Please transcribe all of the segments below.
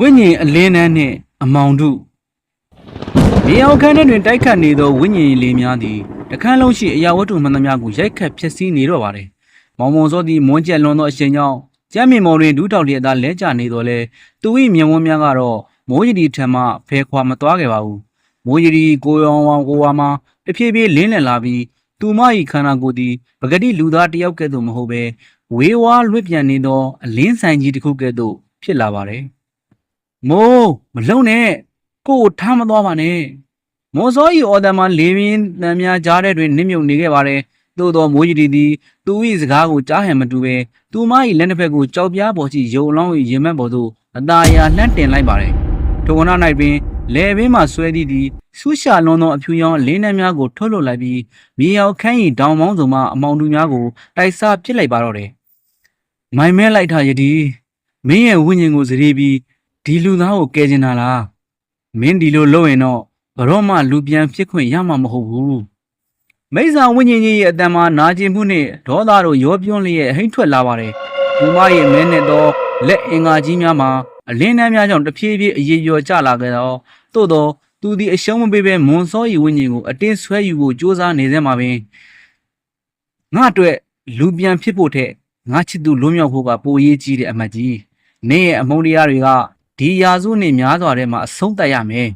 ဝိညာဉ်အလင်းနှန်းနှင့်အမောင်တို့မြေအောင်ခန်းထဲတွင်တိုက်ခတ်နေသောဝိညာဉ်လေးများသည်တခန်းလုံးရှိအရာဝတ္ထုမှန်သမျှကိုရိုက်ခတ်ဖျက်ဆီးနေတော့ပါတယ်။မောင်မောင်စောသည်မွန်းကျက်လွန်သောအချိန်ကြောင့်ကျမ်းမြေမော်တွင်ဒူးတောက်လျက်သားလဲကျနေတော်လဲသူ၏မျက်ဝန်းများကတော့မိုးရည်ဒီထံမှဖဲခွာမသွားခဲ့ပါဘူး။မိုးရည်ဒီကိုရောင်ဝါကိုဝါမှာတဖြည်းဖြည်းလင်းလည်လာပြီးသူမ၏ခန္ဓာကိုယ်သည်ပဂတိလူသားတစ်ယောက်ကဲ့သို့မဟုတ်ဘဲဝေးဝါးလွင့်ပြန်နေသောအလင်းဆိုင်ကြီးတစ်ခုကဲ့သို့ဖြစ်လာပါတယ်။မိုးမလုံနဲ့ကိုယ်ထားမသွားပါနဲ့မော်စောဤအော်ဒမန်လေးပင်တန်များကြားတဲ့တွင်နစ်မြုပ်နေခဲ့ပါတယ်သို့သောမိုးရီသည်သူ၏စကားကိုကြားဟန်မတူပဲသူမ၏လက်တစ်ဖက်ကိုကြောက်ပြားပေါ်ရှိရုံအလောင်း၏ရင်မက်ပေါ်သို့အသာအရာလှမ်းတင်လိုက်ပါတယ်ထိုကဏ၌ပင်လယ်ပင်မှဆွဲသည့်သည်ဆူးရှာလွန်သောအဖြူရောင်လင်းနှန်းများကိုထုတ်လွှတ်လိုက်ပြီးမြေရောက်ခန်း၏ဒေါင်မောင်းစုံမှအမောင်တူများကိုတိုက်စားပစ်လိုက်ပါတော့တယ်မိုင်မဲလိုက်တာယတိမင်းရဲ့ဝိညာဉ်ကိုစရေပြီးဒီလူသားကိုကယ်ချင်တာလားမင်းဒီလိုလုပ်ရင်တော့ဘရောမှလူပြန်ဖြစ်ခွင့်ရမှာမဟုတ်ဘူးမိစ္ဆာဝိညာဉ်ကြီးရဲ့အတန်မှာနာကျင်မှုနဲ့ဒေါသတို့ရောပြွန်းလျက်ဟိမ့်ထွက်လာပါတယ်သူမရဲ့မဲနဲ့တော့လက်အင်္ဂါကြီးများမှာအလင်းနှမ်းများကြောင့်တဖြည်းဖြည်းအရေရော်ကျလာခဲ့တော့သို့တော့သူသည်အရှုံးမပေးဘဲမွန်စော၏ဝိညာဉ်ကိုအတင်းဆွဲယူဖို့ကြိုးစားနေစဲမှာပင်ငါအတွက်လူပြန်ဖြစ်ဖို့ထက်ငါချစ်သူလွံ့မြောက်ဖို့ကပိုအရေးကြီးတဲ့အမတ်ကြီးနင်းရဲ့အမုန်းတရားတွေကဒီရာစုနဲ့များစွာထဲမှာအဆုံးသတ်ရမယ်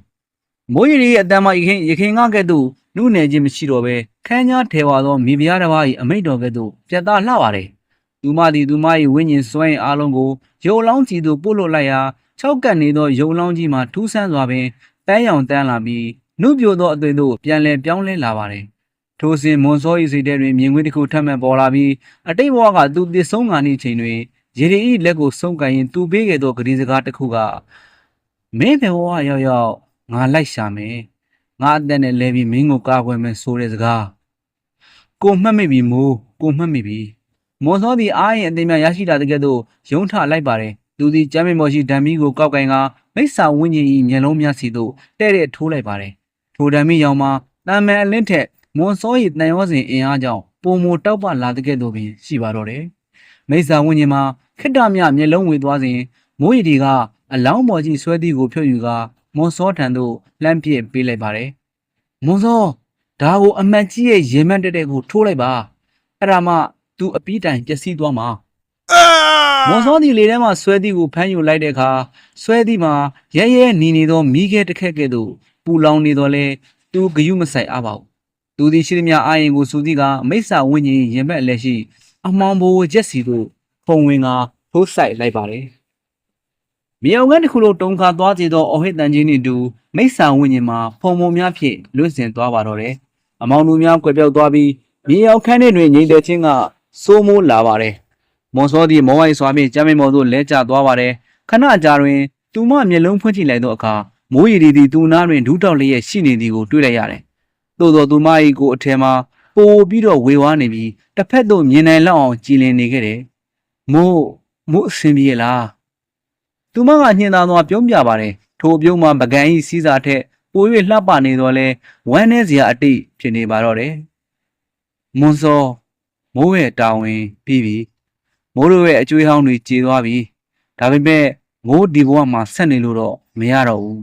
မိုးရီရဲ့အတန်မှရခင်ကကဲ့သို့နှုတ်နယ်ခြင်းမရှိတော့ဘဲခန်းကြားထဲဝါသောမိဖုရားတစ်ပါး၏အမိန့်တော်ကဲ့သို့ပြတ်သားလှပါတယ်။သူမသည်သူမ၏ဝိညာဉ်စွမ်းအားလုံးကိုရုပ်လောင်းကြီးသို့ပို့လွှတ်လိုက်ရာ၆ကပ်နေသောရုပ်လောင်းကြီးမှထူးဆန်းစွာပင်ပန်းရောင်တန်းလာပြီးနှုတ်ပြိုသောအသွင်သို့ပြန်လည်ပြောင်းလဲလာပါတယ်။ထိုစဉ်မွန်စော၏စိတ်ထဲတွင်မြင်ကွင်းတစ်ခုထပ်မံပေါ်လာပြီးအတိတ်ဘဝကသူတည်ဆုံးကာနေချိန်တွင်ရေဒီ၏လက်ကိုဆုံးကန်ရင်သူပေးခဲ့သောဂရီစကားတစ်ခုကမင်းဘယ်ဘဝရောက်ရောက်ငါလိုက်ရှာမယ်ငါအသက်နဲ့လဲပြီးမင်းကိုကာကွယ်မယ်ဆိုတဲ့စကားကိုမှတ်မိပြီမို့ကိုမှတ်မိပြီမော်စောသည်အားရင်အသိများရရှိတာတကယ်တော့ယုံထလိုက်ပါတယ်သူသည်ကျမ်းမေမော်ရှိဓမ္မီကိုကောက်ကင်ကမိစ္ဆာဝိညာဉ်၏မျက်လုံးများစီသို့တဲ့တဲ့ထိုးလိုက်ပါတယ်ထိုဓမ္မီရောင်မှာတန်မယ်အလင်းထက်မွန်စော၏တန်ရောစဉ်အင်အားကြောင့်ပုံမတောက်ပလာတဲ့ကဲ့သို့ပင်ရှိပါတော့တယ်မိစ္ဆာဝိညာဉ်မှာခိတ္တမြမျက်လုံးဝေသွားစဉ်မိုးရီဒီကအလောင်းပေါ်ကြီးဆွဲသည်ကိုဖြုတ်ယူကာမွန်စောထံသို့လှမ်းပစ်ပေးလိုက်ပါတယ်။မွန်စောဒါကိုအမတ်ကြီးရဲ့ရေမက်တဲ့ကိုထိုးလိုက်ပါ။အဲ့ဒါမှသူအပီးတိုင်ပျက်စီးသွားမှာ။မွန်စောဒီလေထဲမှာဆွဲသည်ကိုဖမ်းယူလိုက်တဲ့အခါဆွဲသည်မှာရဲရဲနီနေသောမိခဲတစ်ခက်ကဲ့သို့ပူလောင်နေတော့လဲသူဂယုမဆိုင်အပါဘူး။သူသည်ရှိသမျှအာရင်ကိုစူသည်ကမိစ္ဆာဝိညာဉ်ရင်ဘက်အလက်ရှိအမောင်ဘိုးချက်စီသို့ဖုံဝင်ကထိုးဆိုင်လိုက်ပါတယ်။မြေအောင်ကတစ်ခုလုံးတုံခါသွားစေသောအဟိတန်ကြီးနှင့်တူမိစ္ဆာဝိညာဉ်မှာဖုံဖုံများဖြင့်လွင့်စင်သွားပါတော့တယ်။အမောင်လူများကွယ်ပြောက်သွားပြီးမြေအောင်ခန်းထဲတွင်ငြိမ်သက်ခြင်းကစိုးမိုးလာပါတယ်။မွန်စောသည်မောဝိုင်းစွာဖြင့်ကျမ်းမေမော်သို့လဲကျသွားပါတယ်။ခဏကြာတွင်သူမမျက်လုံးဖွင့်ကြည့်လိုက်သောအခါမိုးရီဒီသည်သူနားတွင်ဒူးတောက်လျက်ရှိနေသည်ကိုတွေ့လိုက်ရတယ်။သို့သောသူမ၏ကိုယ်အထက်မှာပိုပြီးတော့ဝေဝါးနေပြီးတစ်ဖက်သို့မြင်နိုင်လောက်အောင်ကြည်လင်နေခဲ့တယ်။မိုးအဆင်ပြေလား။သူမကညှင်သာသောပြုံးပြပါတယ်ထိုပြုံးမှာပကံဤစီးစာထက်ပို၍လှပနေတော့လဲဝမ်းနေစရာအတိတ်ဖြစ်နေပါတော့တယ်မွန်စောမိုးရဲ့တာဝန်ပြီးပြီမိုးတို့ရဲ့အကျွေးဟောင်းတွေကြေသွားပြီဒါပေမဲ့မိုးဒီဘဝမှာဆက်နေလို့တော့မရတော့ဘူး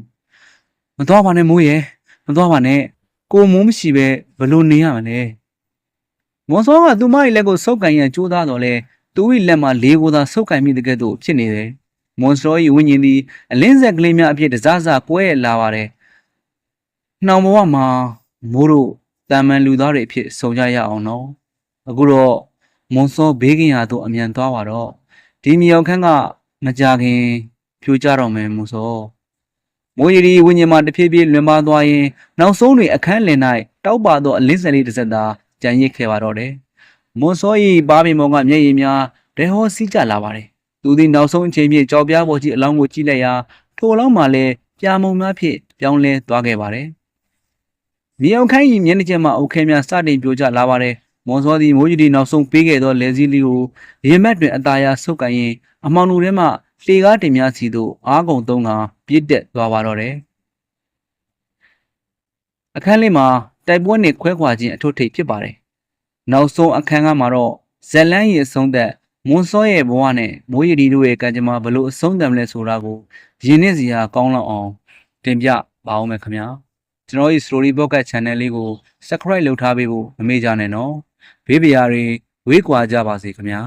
မသွားပါနဲ့မိုးရဲ့မသွားပါနဲ့ကိုမိုးမရှိပဲဘလို့နေရမလဲမွန်စောကသူမ၏လက်ကိုဆုပ်ကန်ရန်ကြိုးစားတော့လဲသူ၏လက်မှာလေးကိုသာဆုပ်ကန်မိတဲ့ကဲ့သို့ဖြစ်နေတယ်မွန်စတော်၏ဝိညာဉ်သည်အလင်းဆက်ကလေးများအဖြစ်တစားစားကွဲလာပါတယ်။နှောင်ဘဝမှာမိုးတို့တာမန်လူသားတွေအဖြစ်ဆုံကြရအောင်နော်။အခုတော့မွန်စောဘေးကင်းရာသို့အမြန်သွားပါတော့။ဒီမြေအောင်ခန်းကမကြခင်ဖြိုးကြတော့မယ်မွန်စော။မိုးရီဒီဝိညာဉ်မှာတဖြည်းဖြည်းလွင်ပါသွားရင်နောက်ဆုံးတွင်အခန်းလင်၌တောက်ပါသောအလင်းစက်လေးတစ်စက်သာကြံရစ်ခဲ့ပါတော့တယ်။မွန်စော၏ပါးပင်ပေါ်ကမျက်ရည်များတဲဟောစီးကျလာပါတယ်။သူသည်နောက်ဆုံးအချိန်ပြည့်ကြောက်ပြားပေါ်ကြီးအလောင်းကိုကြည့်လိုက်ရာထိုအလောင်းမှာလည်းပြာမုံများဖြင့်ပြောင်းလဲသွားခဲ့ပါတယ်။မြေအောင်ခန်း၏မျက်နှာကျက်မှအုတ်ခဲများစတင်ပြိုကျလာပါတယ်။မွန်စောသည်မိုးကြီးနောက်ဆုံးပေးခဲ့သောလက်စည်းလေးကိုရေမက်တွင်အသာရဆုပ်ကန်ရင်အမောင်တို့ထဲမှလေကားတင်များစီသို့အားကုန်သုံးကပြစ်တက်သွားပါတော့တယ်။အခန်းလေးမှာတိုက်ပွဲနှင့်ခွဲခွာခြင်းအထွတ်ထိပ်ဖြစ်ပါတယ်။နောက်ဆုံးအခန်းကမှာတော့ဇက်လန်း၏အဆုံးသက် မွန်စောရဲ့ဘဝနဲ့မိုးရီဒီတို့ရဲ့ကံကြမ္မာဘလို့အဆုံးသတ်မလဲဆိုတာကိုရင်းနှီးစရာကောင်းလောက်အောင်တင်ပြပါအောင်မယ်ခင်ဗျာကျွန်တော်ရဲ့ Story Podcast Channel လေးကို Subscribe လုပ်ထားပေးဖို့မမေ့ကြနဲ့နော်ဘေးပရာတွေဝေးကွာကြပါစေခင်ဗျာ